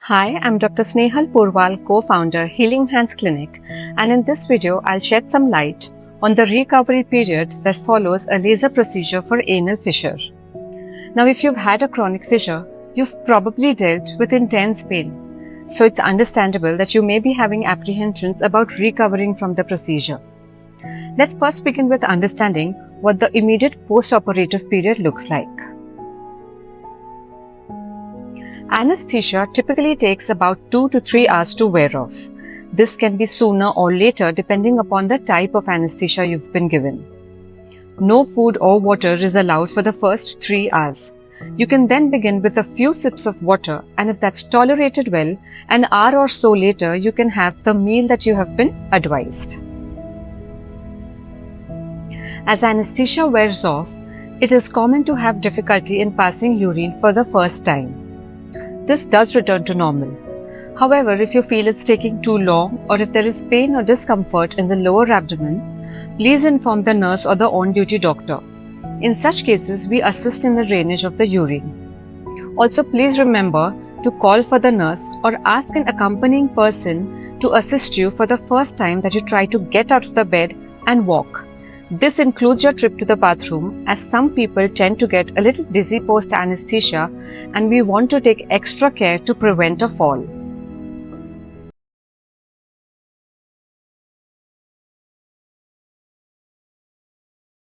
Hi, I'm Dr. Snehal Porwal, co-founder Healing Hands Clinic, and in this video I'll shed some light on the recovery period that follows a laser procedure for anal fissure. Now, if you've had a chronic fissure, you've probably dealt with intense pain, so it's understandable that you may be having apprehensions about recovering from the procedure. Let's first begin with understanding what the immediate post-operative period looks like. Anesthesia typically takes about 2 to 3 hours to wear off. This can be sooner or later depending upon the type of anesthesia you've been given. No food or water is allowed for the first 3 hours. You can then begin with a few sips of water, and if that's tolerated well, an hour or so later you can have the meal that you have been advised. As anesthesia wears off, it is common to have difficulty in passing urine for the first time. This does return to normal. However, if you feel it's taking too long or if there is pain or discomfort in the lower abdomen, please inform the nurse or the on-duty doctor. In such cases, we assist in the drainage of the urine. Also, please remember to call for the nurse or ask an accompanying person to assist you for the first time that you try to get out of the bed and walk. This includes your trip to the bathroom, as some people tend to get a little dizzy post-anesthesia, and we want to take extra care to prevent a fall.